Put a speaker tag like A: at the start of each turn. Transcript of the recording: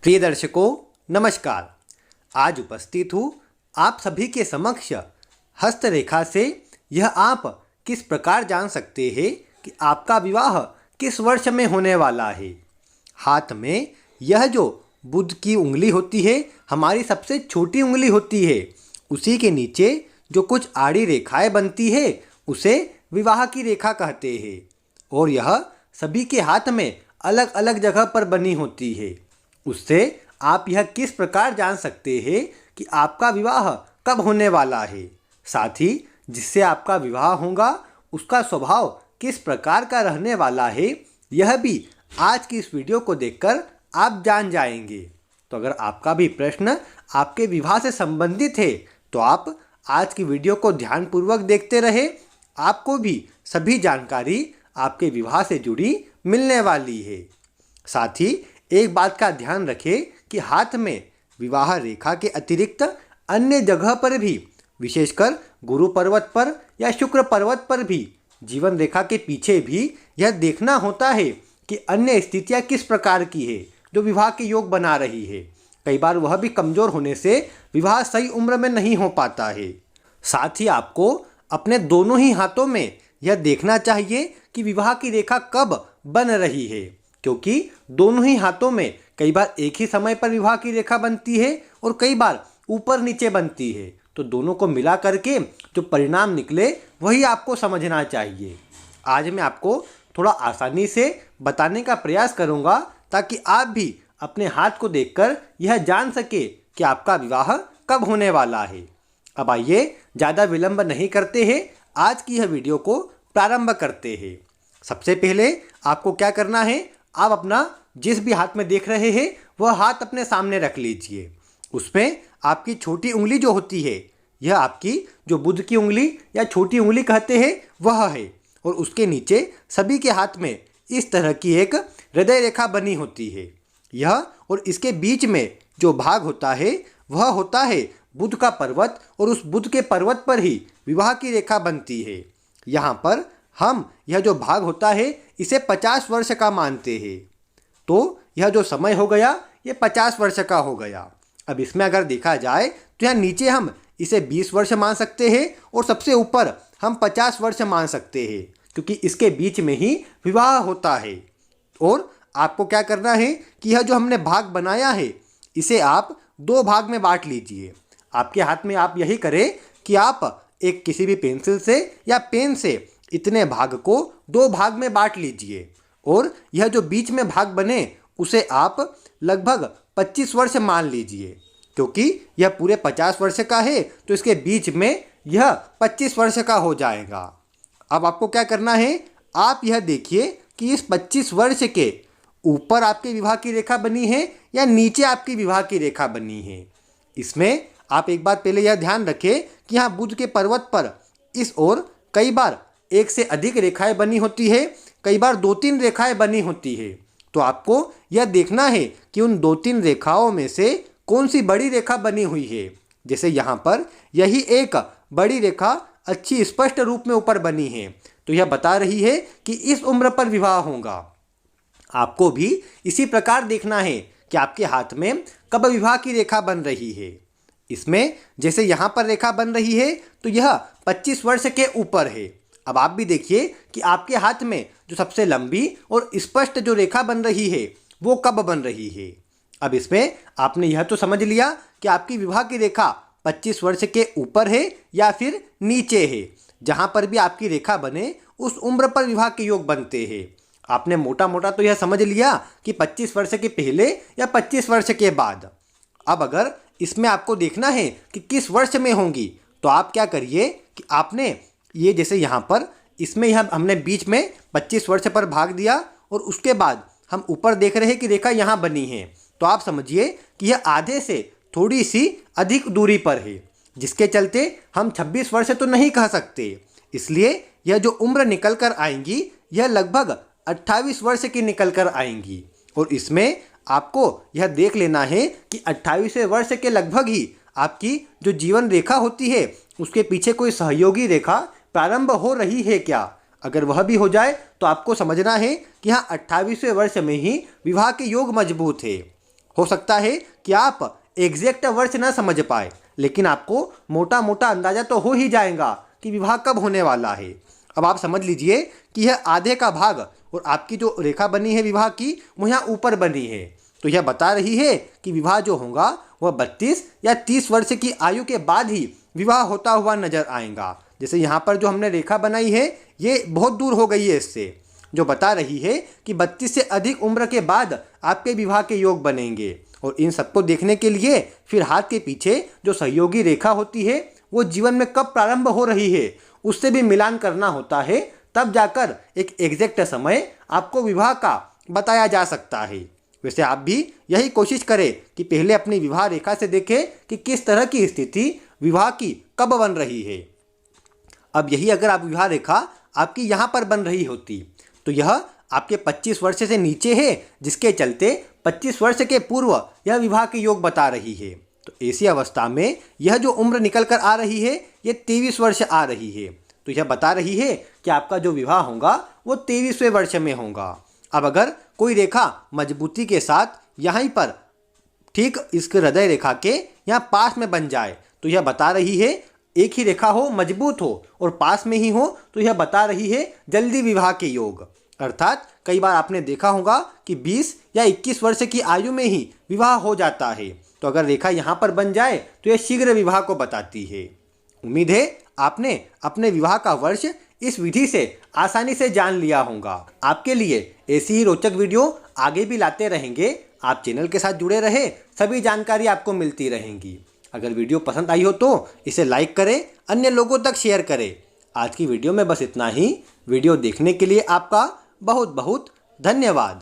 A: प्रिय दर्शकों नमस्कार। आज उपस्थित हूँ आप सभी के समक्ष हस्तरेखा से यह आप किस प्रकार जान सकते हैं कि आपका विवाह किस वर्ष में होने वाला है। हाथ में यह जो बुध की उंगली होती है, हमारी सबसे छोटी उंगली होती है, उसी के नीचे जो कुछ आड़ी रेखाएं बनती है उसे विवाह की रेखा कहते हैं। और यह सभी के हाथ में अलग अलग जगह पर बनी होती है। उससे आप यह किस प्रकार जान सकते हैं कि आपका विवाह कब होने वाला है। साथ ही जिससे आपका विवाह होगा उसका स्वभाव किस प्रकार का रहने वाला है, यह भी आज की इस वीडियो को देखकर आप जान जाएंगे। तो अगर आपका भी प्रश्न आपके विवाह से संबंधित है तो आप आज की वीडियो को ध्यानपूर्वक देखते रहे। आपको भी सभी जानकारी आपके विवाह से जुड़ी मिलने वाली है। साथ ही एक बात का ध्यान रखें कि हाथ में विवाह रेखा के अतिरिक्त अन्य जगह पर भी, विशेषकर गुरु पर्वत पर या शुक्र पर्वत पर भी, जीवन रेखा के पीछे भी यह देखना होता है कि अन्य स्थितियां किस प्रकार की है जो विवाह के योग बना रही है। कई बार वह भी कमज़ोर होने से विवाह सही उम्र में नहीं हो पाता है। साथ ही आपको अपने दोनों ही हाथों में यह देखना चाहिए कि विवाह की रेखा कब बन रही है, क्योंकि दोनों ही हाथों में कई बार एक ही समय पर विवाह की रेखा बनती है और कई बार ऊपर नीचे बनती है। तो दोनों को मिला करके जो परिणाम निकले वही आपको समझना चाहिए। आज मैं आपको थोड़ा आसानी से बताने का प्रयास करूंगा ताकि आप भी अपने हाथ को देखकर यह जान सके कि आपका विवाह कब होने वाला है। अब आइए ज़्यादा विलंब नहीं करते हैं, आज की यह वीडियो को प्रारंभ करते हैं। सबसे पहले आपको क्या करना है, आप अपना जिस भी हाथ में देख रहे हैं वह हाथ अपने सामने रख लीजिए। उसमें आपकी छोटी उंगली जो होती है, यह आपकी जो बुध की उंगली या छोटी उंगली कहते हैं वह है। और उसके नीचे सभी के हाथ में इस तरह की एक हृदय रेखा बनी होती है। यह और इसके बीच में जो भाग होता है वह होता है बुध का पर्वत, और उस बुध के पर्वत पर ही विवाह की रेखा बनती है। यहाँ पर हम यह जो भाग होता है इसे 50 वर्ष का मानते हैं। तो यह जो समय हो गया ये 50 वर्ष का हो गया। अब इसमें अगर देखा जाए तो यहाँ नीचे हम इसे 20 वर्ष मान सकते हैं और सबसे ऊपर हम 50 वर्ष मान सकते हैं, क्योंकि इसके बीच में ही विवाह होता है। और आपको क्या करना है कि यह जो हमने भाग बनाया है इसे आप 2 भाग में बांट लीजिए। आपके हाथ में आप यही करें कि आप एक किसी भी पेंसिल से या पेन से इतने भाग को 2 भाग में बांट लीजिए। और यह जो बीच में भाग बने उसे आप लगभग 25 वर्ष मान लीजिए, क्योंकि यह पूरे 50 वर्ष का है तो इसके बीच में यह 25 वर्ष का हो जाएगा। अब आपको क्या करना है, आप यह देखिए कि इस 25 वर्ष के ऊपर आपके विवाह की रेखा बनी है या नीचे आपकी विवाह की रेखा बनी है। इसमें आप एक बात पहले यह ध्यान रखें कि यहाँ बुध के पर्वत पर इस ओर कई बार एक से अधिक रेखाएं बनी होती है, कई बार 2-3 रेखाएं बनी होती है। तो आपको यह देखना है कि उन 2-3 रेखाओं में से कौन सी बड़ी रेखा बनी हुई है। जैसे यहाँ पर यही एक बड़ी रेखा अच्छी स्पष्ट रूप में ऊपर बनी है, तो यह बता रही है कि इस उम्र पर विवाह होगा। आपको भी इसी प्रकार देखना है कि आपके हाथ में कब विवाह की रेखा बन रही है। इसमें जैसे यहाँ पर रेखा बन रही है तो यह 25 वर्ष के ऊपर है। अब आप भी देखिए कि आपके हाथ में जो सबसे लंबी और स्पष्ट जो रेखा बन रही है वो कब बन रही है। अब इसमें आपने यह तो समझ लिया कि आपकी विवाह की रेखा 25 वर्ष के ऊपर है या फिर नीचे है। जहाँ पर भी आपकी रेखा बने उस उम्र पर विवाह के योग बनते हैं। आपने मोटा मोटा तो यह समझ लिया कि 25 वर्ष के पहले या 25 वर्ष के बाद। अब अगर इसमें आपको देखना है कि किस वर्ष में होंगी, तो आप क्या करिए कि आपने ये जैसे यहाँ पर इसमें यह हमने बीच में 25 वर्ष पर भाग दिया और उसके बाद हम ऊपर देख रहे हैं कि रेखा यहाँ बनी है, तो आप समझिए कि यह आधे से थोड़ी सी अधिक दूरी पर है, जिसके चलते हम 26 वर्ष तो नहीं कह सकते। इसलिए यह जो उम्र निकल कर आएंगी यह लगभग 28 वर्ष की निकल कर आएंगी। और इसमें आपको यह देख लेना है कि 28वें वर्ष के लगभग ही आपकी जो जीवन रेखा होती है उसके पीछे कोई सहयोगी रेखा प्रारंभ हो रही है क्या। अगर वह भी हो जाए तो आपको समझना है कि हाँ 28वें वर्ष में ही विवाह के योग मजबूत है। हो सकता है कि आप एग्जैक्ट वर्ष न समझ पाए, लेकिन आपको मोटा मोटा अंदाजा तो हो ही जाएगा कि विवाह कब होने वाला है। अब आप समझ लीजिए कि यह आधे का भाग और आपकी जो रेखा बनी है विवाह की, वो यहाँ ऊपर बनी है। तो यह बता रही है कि विवाह जो होगा वह 32 या 30 वर्ष की आयु के बाद ही विवाह होता हुआ नजर आएगा। जैसे यहाँ पर जो हमने रेखा बनाई है ये बहुत दूर हो गई है इससे, जो बता रही है कि 32 से अधिक उम्र के बाद आपके विवाह के योग बनेंगे। और इन सबको देखने के लिए फिर हाथ के पीछे जो सहयोगी रेखा होती है वो जीवन में कब प्रारंभ हो रही है उससे भी मिलान करना होता है, तब जाकर एक एग्जैक्ट समय आपको विवाह का बताया जा सकता है। वैसे आप भी यही कोशिश करें कि पहले अपनी विवाह रेखा से देखें कि किस तरह की स्थिति विवाह की कब बन रही है। अब यही अगर आप विवाह रेखा आपकी यहाँ पर बन रही होती तो यह आपके 25 वर्ष से नीचे है, जिसके चलते 25 वर्ष के पूर्व यह विवाह के योग बता रही है। तो ऐसी अवस्था में यह जो उम्र निकल कर आ रही है ये 23 वर्ष आ रही है। तो यह बता रही है कि आपका जो विवाह होगा वो 23वें वर्ष में होगा। अब अगर कोई रेखा मजबूती के साथ यहीं पर ठीक इसके हृदय रेखा के यहाँ पास में बन जाए तो यह बता रही है, एक ही रेखा हो, मजबूत हो और पास में ही हो, तो यह बता रही है जल्दी विवाह के योग। अर्थात कई बार आपने देखा होगा कि 20 या 21 वर्ष की आयु में ही विवाह हो जाता है। तो अगर रेखा यहाँ पर बन जाए तो यह शीघ्र विवाह को बताती है। उम्मीद है आपने अपने विवाह का वर्ष इस विधि से आसानी से जान लिया होगा। आपके लिए ऐसी ही रोचक वीडियो आगे भी लाते रहेंगे। आप चैनल के साथ जुड़े रहे, सभी जानकारी आपको मिलती रहेंगी। अगर वीडियो पसंद आई हो तो इसे लाइक करें, अन्य लोगों तक शेयर करें। आज की वीडियो में बस इतना ही। वीडियो देखने के लिए आपका बहुत बहुत धन्यवाद।